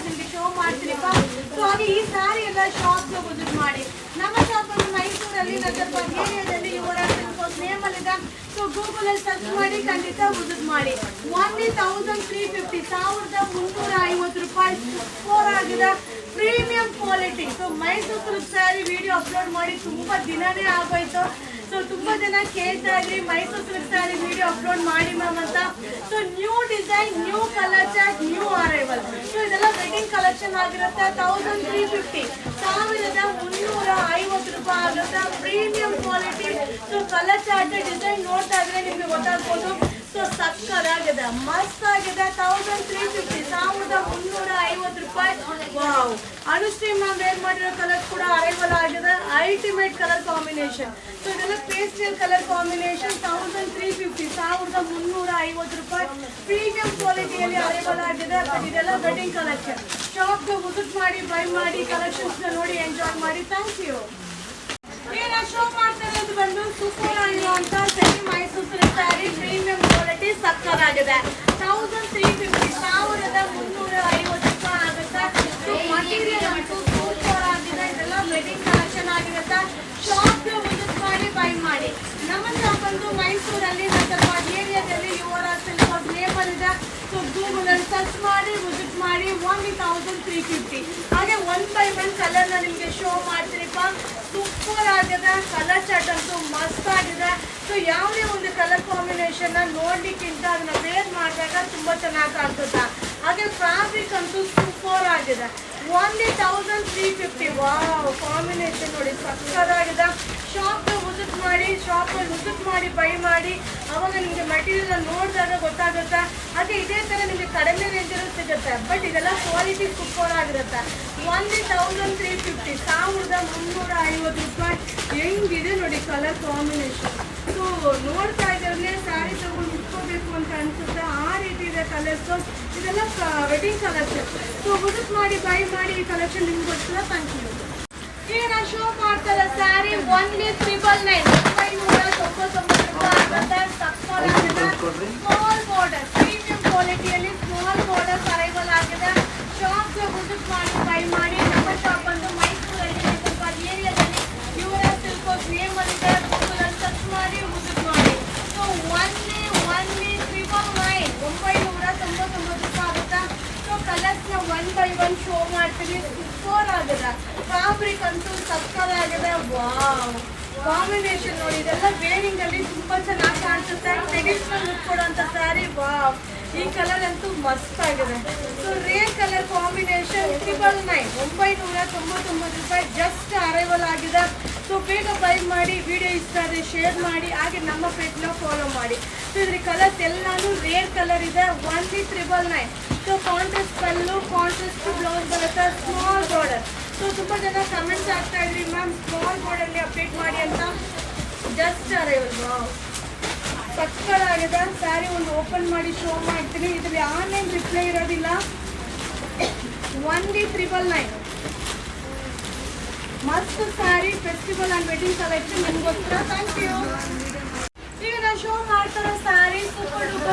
ನಿಮಗೆ show ಮಾಡ್ತೀನಿಪ್ಪ. So ಹಾಗೆ ಈ ಸಾರಿ ಎಲ್ಲ ಶಾಪ್ಗೆ ವಿಸಿಟ್ ಮಾಡಿ. ನಮ್ಮ ಶಾಪ್ ಅನ್ನು ಮೈಸೂರಲ್ಲಿ ನಗರಬಾದ್ ಏರಿಯಾದಲ್ಲಿ ಯುವರಾಜ್ ಸಿಲ್ಕ್ಸ್ ನೇಮ್ ಅಲ್ಲಿ ಇದೆ. ಸೊ ಗೂಗಲ್ ಅಲ್ಲಿ ಸರ್ಚ್ ಮಾಡಿ ಖಂಡಿತ ವಿಸಿಟ್ ಮಾಡಿ. ಓನ್ಲಿ 1350 ರೂಪಾಯಿ ಸ್ಕೋರ್ ಆಗಿದೆ. Premium quality. So Mysuru silk sari video upload ಮಾಡಿ ತುಂಬಾ ದಿನನೇ ಆಗೋಯ್ತು. ಸೊ ತುಂಬಾ ಜನ ಕೇಳ್ತಾ ಇದ್ರಿ Mysuru silk sari video upload ಮಾಡಿ ಮ್ಯಾಮ್ ಅಂತ. So new design, new colour chart, new arrival. So ಇದೆಲ್ಲ ವೆಡ್ಡಿಂಗ್ ಕಲೆಕ್ಷನ್ ಆಗಿರುತ್ತೆ. 1350 1350 ರೂಪಾಯಿ ಆಗುತ್ತೆ. Premium quality. So colour chart design ನೋಡ್ತಾ ಇದ್ರೆ ನಿಮ್ಗೆ ಗೊತ್ತಾಗ್ಬೋದು. ಸೊ ಸಕ್ಕತ್ತಾಗಿದೆ, ಮಸ್ತ್ ಆಗಿದೆ. 1350 ರೂಪಾಯಿ. ವಾವ್. ಅನುಶ್ರೀ ಮ್ಯಾಮ್ ವೇರ್ ಮಾಡಿರೋ ಕಲರ್ ಕೂಡ ಅರೈವಲ್ ಆಗಿದೆ. Ultimate colour combination. ಸೊ ಇದೆಲ್ಲ ಪೇಸ್ಟಲ್ ಕಲರ್ ಕಾಂಬಿನೇಷನ್. 1350 ರೂಪಾಯಿ. ಪ್ರೀಮಿಯಂ ಕ್ವಾಲಿಟಿಯಲ್ಲಿ ಅರೈವಲ್ ಆಗಿದೆ. ಬಟ್ ಇದೆಲ್ಲ ವೆಡ್ಡಿಂಗ್ ಕಲೆಕ್ಷನ್. ಶಾಪ್ಗೆ ವಿಸಿಟ್ ಮಾಡಿ, ಬೈ ಮಾಡಿ, ಕಲೆಕ್ಷನ್ಸ್ ನೋಡಿ, ಎಂಜಾಯ್ ಮಾಡಿ. Thank you. ಈಗ ಶೋ ಮಾಡ್ತಾ ಇರೋದು ಬಂದು ಸೂಪರ್ ಆಗಿರುವಂತ semi Mysuru silk sari. Premium quality ಸಕ್ಕತ್ತಾಗಿದೆ. 1350 ರೂಪಾಯಿ ಆಗುತ್ತೆ. ಮಟೀರಿಯಲ್ ಅಂತೂ ಸೂಪರ್ ಆಗಿದೆ. ಇದೆಲ್ಲ ವೆಡ್ಡಿಂಗ್ ಕಲೆಕ್ಷನ್ ಆಗಿರುತ್ತೆ. ಶಾಪ್ಗೆ ವಿಸಿಟ್ ಮಾಡಿ, ಬೈ ಮಾಡಿ. ನಮ್ಮ ಶಾಪ್ ಬಂದು ಮೈಸೂರಲ್ಲಿ ನಗರಬಾದ್ ಏರಿಯಾದಲ್ಲಿ ಯುವರಾಜ್ ಸಿಲ್ಕ್ಸ್ ನೇಬಲ್ ಇದೆ. ಸೊ ಗೂಗಲ್ ಅಲ್ಲಿ ಸರ್ಚ್ ಮಾಡಿ ವಿಸಿಟ್ ಮಾಡಿ. ಓನ್ಲಿ 1350. ಹಾಗೆ 1 by 1 ಕಲರ್ ನ ನಿಮ್ಗೆ ಶೋ ಮಾಡ್ತೀನಿಪ್ಪ. ಸೂಪರ್ ಆಗಿದೆ. ಕಲರ್ ಚಾರ್ಟ್ ಅಂತೂ ಮಸ್ತ್ ಆಗಿದೆ. ಸೊ ಯಾವುದೇ ಒಂದು ಕಲರ್ ಕಾಂಬಿನೇಷನ್ ನೋಡ್ಲಿಕ್ಕಿಂತ ಅದನ್ನ ವೇರ್ ಮಾಡಿದಾಗ ತುಂಬಾ ಚೆನ್ನಾಗಿ ಕಾಣಿಸುತ್ತೆ. ಹಾಗೆ ಫ್ಯಾಬ್ರಿಕ್ ಅಂತೂ ಸೂಪರ್ ಆಗಿದೆ. ಓನ್ಲಿ 1350. ವಾವ್, ಕಾಂಬಿನೇಷನ್ ನೋಡಿ ಸಕ್ಕತ್ತಾಗಿದೆ. ಶಾಪ್ಗೆ ವಿಸಿಟ್ ಮಾಡಿ, ಶಾಪಲ್ಲಿ ವಿಸಿಟ್ ಮಾಡಿ, ಬೈ ಮಾಡಿ. ಅವಾಗ ನಿಮಗೆ ಮೆಟೀರಿಯಲ್ ನೋಡಿದಾಗ ಗೊತ್ತಾಗುತ್ತೆ. ಹಾಗೆ ಇದೇ ಥರ ನಿಮಗೆ ಕಡಿಮೆ ರೇಂಜಲ್ಲೂ ಸಿಗುತ್ತೆ. ಬಟ್ ಇದೆಲ್ಲ ಕ್ವಾಲಿಟಿ ಸೂಪರ್ ಆಗಿರುತ್ತೆ. ಓನ್ಲಿ 1350. 1350 ರೂಪಾಯಿ. ಹೆಂಗಿದೆ ನೋಡಿ ಕಲರ್ ಕಾಂಬಿನೇಷನ್. ಸೊ ನೋಡ್ತಾ ಇದ್ರೆ ಸ್ಯಾರಿ ತಗೊಂಡು ಉಟ್ಕೋಬೇಕು ಅಂತ ಅನ್ಸುತ್ತೆ. ಆ ರೀತಿ ಇದೆ ಕಲರ್ಸು. ಇದೆಲ್ಲ ವೆಡ್ಡಿಂಗ್ ಕಲೆಕ್ಷನ್. ಸೊ ವಿಸಿಟ್ ಮಾಡಿ, ಬೈ ಮಾಡಿ. ಈ ಕಲೆಕ್ಷನ್ ನಿಮ್ಗೋಸ್ಕರ. Thank you. ಈಗ ನಾನು ಶೋ ಮಾಡ್ತಾರೆ ಸ್ಯಾರಿ. ಓನ್ಲಿ 999 ರೂಪಾಯಿ ಆಗುತ್ತೆ. ಸಕ್ಕತ್ತಾಗಿದೆ. ಸ್ಮಾಲ್ ಬಾರ್ಡರ್, ಪ್ರೀಮಿಯಂ ಕ್ವಾಲಿಟಿಯಲ್ಲಿ ಸ್ಮಾಲ್ ಬಾರ್ಡರ್ ಅರೈವಲ್ ಆಗಿದೆ. ಶಾಪ್ಗೆ ವಿಸಿಟ್ ಮಾಡಿ, ಬೈ ಮಾಡಿ. ನಮ್ಮ ಶಾಪ್ ಬಂದು ಮೈಸೂರಲ್ಲಿ ಏರಿಯಾದಲ್ಲಿ ಯುವರಾಜ್ ಸಿಲ್ಕ್ಸ್ ನೇಮ್ ಇದೆ. ಗೂಗಲ್ ಅಲ್ಲಿ ಸರ್ಚ್ ಮಾಡಿ ವಿಸಿಟ್ ಮಾಡಿ. ಸೊ ಓನ್ಲಿ 999 ರೂಪಾಯಿ ಆಗುತ್ತೆ. ಸೊ ಕಲರ್ಸ್ನ 1 by 1 ಶೋ ಮಾಡ್ತೀವಿ. ಸೂಪರ್ ಆಗಿದೆ. ಫ್ಯಾಬ್ರಿಕ್ ಅಂತೂ ಸಕ್ಕತ್ತಾಗಿದೆ. ವಾವ್, ಕಾಂಬಿನೇಷನ್ ನೋಡಿ. ಇದೆಲ್ಲ ವೇರಿಂಗ್ ಅಲ್ಲಿ ತುಂಬಾ ಚೆನ್ನಾಗಿ ಕಾಣಿಸುತ್ತೆ. ಟ್ರೆಡಿಷನಲ್ ಲುಕ್ ಕೊಡುವಂತ ಸ್ಯಾರಿ. ವಾವ್, ಈ ಕಲರ್ ಅಂತೂ ಮಸ್ತ್ ಆಗಿದೆ. So rare colour combination. 999 ರೂಪಾಯಿ ಜಸ್ಟ್ ಅರೈವಲ್ ಆಗಿದೆ. ಸೊ ಬೇಗ ಬೈ ಮಾಡಿ. ವಿಡಿಯೋ ಇಷ್ಟ ಆದರೆ ಶೇರ್ ಮಾಡಿ. ಹಾಗೆ ನಮ್ಮ ಪೇಜ್ನ ಫಾಲೋ ಮಾಡಿ. ಸೊ ಇದ್ರ ಕಲರ್ಸ್ ಎಲ್ಲಾನು ರೇರ್ ಕಲರ್ ಇದೆ. ಓನ್ಲಿ 999. ಸೊ ಕಾಂಟ್ರಾಸ್ಟ್ ಪಲ್ಲು, ಕಾಂಟ್ರಾಸ್ಟ್ ಬ್ಲೌಸ್ ಬರುತ್ತೆ. Small border. ಸೊ ತುಂಬ ಜನ ಕಮೆಂಟ್ಸ್ ಆಗ್ತಾ ಇದ್ರಿ ಮ್ಯಾಮ್ ಸ್ಮಾಲ್ ಬಾರ್ಡರ್ಲಿ ಅಪ್ಡೇಟ್ ಮಾಡಿ ಅಂತ. Just arrival. ಸಕ್ಕತ್ತಾಗಿದೆ ಸ್ಯಾರಿ. ಒಂದು ಓಪನ್ ಮಾಡಿ ಶೋ ಮಾಡ್ತೀನಿ. ಇದ್ರಲ್ಲಿ ಆನ್ಲೈನ್ ರಿಪ್ಲೈ ಇರೋದಿಲ್ಲ. ಓನ್ಲಿ 999. ಮಸ್ತ್ sari. Festival and wedding collection ನಿಮಗೋಸ್ಕರ. Thank you. ಈಗ ನಾನು ಶೋ ಮಾಡ್ತಾರೋ ಸ್ಯಾರಿ ಸೂಪರ್ ಡೂಪರ್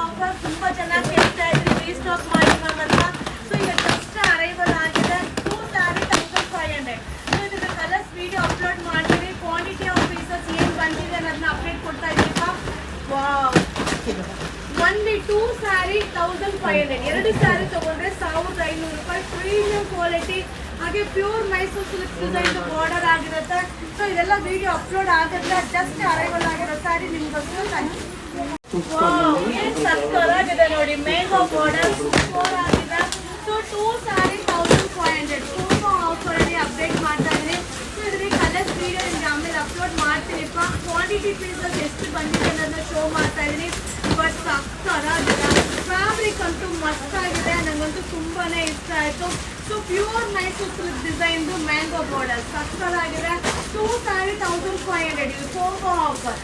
ಆಫರ್. ತುಂಬ ಚೆನ್ನಾಗಿ ಕೇಳ್ತಾ ಇದ್ರಿ ರೀಸ್ಟಾಕ್ ಮಾಡಿ ಮ್ಯಾಮ್ ಅಂತ. ಸೊ ಈಗ ಜಸ್ಟ್ ಅರೈವಲ್ ಆಗಿದೆ. 2 ಸ್ಯಾರಿ 1500. ಸೊ ಇದರ ಕಲರ್ಸ್ ವಿಡಿಯೋ ಅಪ್ಲೋಡ್ ಮಾಡ್ತೀವಿ. ಕ್ವಾಂಟಿಟಿ ಆಫ್ ಪೀಸಸ್ ಏನು ಬಂದಿದೆ ಅನ್ನೋದನ್ನ ಅಪ್ಡೇಟ್ ಕೊಡ್ತಾ ಇದ್ದೀವಿ. Wow, only 2 sari 1500. 2 ಸ್ಯಾರಿ ತಗೊಂಡ್ರೆ 1500 ರೂಪಾಯಿ. Premium quality. ಹಾಗೆ pure Mysore silk design border ಆಗಿರುತ್ತೆ. ಸೊ ಇದೆಲ್ಲ ವಿಡಿಯೋ ಅಪ್ಲೋಡ್ ಆಗುತ್ತೆ. ಜಸ್ಟ್ ಅರೈವಲ್ ಆಗಿರೋ ಸ್ಯಾರಿ ನಿಮ್ಗೋಸ್ಕರ. ಏನು ಸಕ್ಕತ್ತಾಗಿದೆ ನೋಡಿ. ಮ್ಯಾಂಗೋ ಬಾರ್ಡರ್ ಸೂಪರ್ ಆಗಿದೆ. ಸೊ 2 ಸ್ಯಾರಿ 1500. ತುಂಬ ಆಫರಲ್ಲಿ ಅಪ್ಡೇಟ್ ಮಾಡ್ತಾ ಇದ್ದೀನಿ. ಸೊ ಇದ್ರಲ್ಲಿ ಕಲರ್ಸ್ ವಿಡಿಯೋ ನಿಮ್ಗೆ ಆಮೇಲೆ ಅಪ್ಲೋಡ್ ಮಾಡ್ತೀನಿಪ್ಪ. ಕ್ವಾಂಟಿಟಿ ಪೀಸಸ್ ಎಷ್ಟು ಬಂದಿದೆ ಅನ್ನೋದನ್ನ ಶೋ ಮಾಡ್ತಾ ಇದ್ದೀನಿ. ಬಟ್ ಸಕ್ಕತ್ತಾಗಿದೆ. ಫ್ಯಾಬ್ರಿಕ್ ಅಂತೂ ಮಸ್ತ್ ಆಗಿದೆ. ನನಗಂತೂ ತುಂಬಾನೇ ಇಷ್ಟ ಆಯಿತು. ಸೊ ಪ್ಯೂರ್ ಮೈಸೂರು ಸಿಲ್ಕ್ ಡಿಸೈನ್ದು ಮ್ಯಾಂಗೋ ಬಾರ್ಡರ್ ಸಕ್ಕತ್ತಾಗಿದೆ. 2 ಸ್ಯಾರಿ 1500. ಇದು combo offer.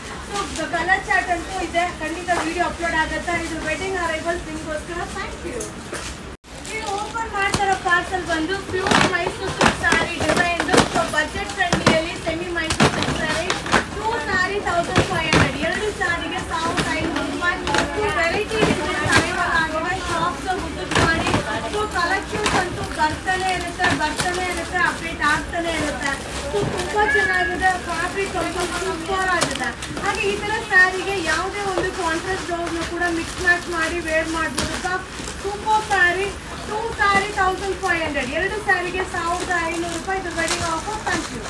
So colour chart ಅಂತೂ ಇದೆ. ಖಂಡಿತ ವಿಡಿಯೋ ಅಪ್ಲೋಡ್ ಆಗುತ್ತೆ. ಇದು ವೆಡ್ಡಿಂಗ್ ಅರೈವಲ್ಸ್ ನಿಮಗೋಸ್ಕರ. Thank you. ಈಗ ಓಪನ್ ಮಾಡ್ತಾರೋ ಪಾರ್ಸಲ್ ಬಂದು ಪ್ಯೂರ್ ಮೈಸೂರು ಸಿಲ್ಕ್ ಸ್ಯಾರಿ ಡಿಸೈನ್ದು. ಸೊ ಬಜೆಟ್ ಫ್ರೆಂಡ್ಲಿಯಲ್ಲಿ ಸೆಮಿ ಮೈಸೂರು ಸಿಲ್ಕ್ ಸ್ಯಾರಿ. 2 ಸ್ಯಾರಿ 1500. 2 ಸ್ಯಾರಿಗೆ 1500 ರೂಪಾಯಿ. ವೆರೈಟಿ ಡಿಸೈನ್ಸ್ ಅರೈವಲ್ ಆಗಿದೆ. ಶಾಪ್ಗೆ ವಿಸಿಟ್ ಮಾಡಿ. ಸೊ ಕಲೆಕ್ಷನ್ಸ್ ಬರ್ತಾನೆ ಇರುತ್ತೆ ಅಪ್ಡೇಟ್ ಆಗ್ತಾನೆ ಇರುತ್ತೆ. ಸೊ ತುಂಬಾ ಚೆನ್ನಾಗಿದೆ, ಫ್ಯಾಬ್ರಿಕ್ ಅಂತೂ ಸೂಪರ್ ಆಗಿದೆ. ಹಾಗೆ ಈ ತರ ಸ್ಯಾರಿಗೆ ಯಾವುದೇ ಒಂದು ಕಾಂಟ್ರಾಸ್ಟ್ ಬ್ಲೌಸ್ನ ಕೂಡ ಮಿಕ್ಸ್ ಮ್ಯಾಚ್ ಮಾಡಿ ವೇರ್ ಮಾಡ್ಬೋದು. ಸೂಪರ್ ಸ್ಯಾರಿ. 2 ಸ್ಯಾರಿ 1500, 2 ಸ್ಯಾರಿಗೆ 1500 ರೂಪಾಯಿ. ಇದು ವೆಡ್ಡಿಂಗ್ ಆಫರ್. Thank you.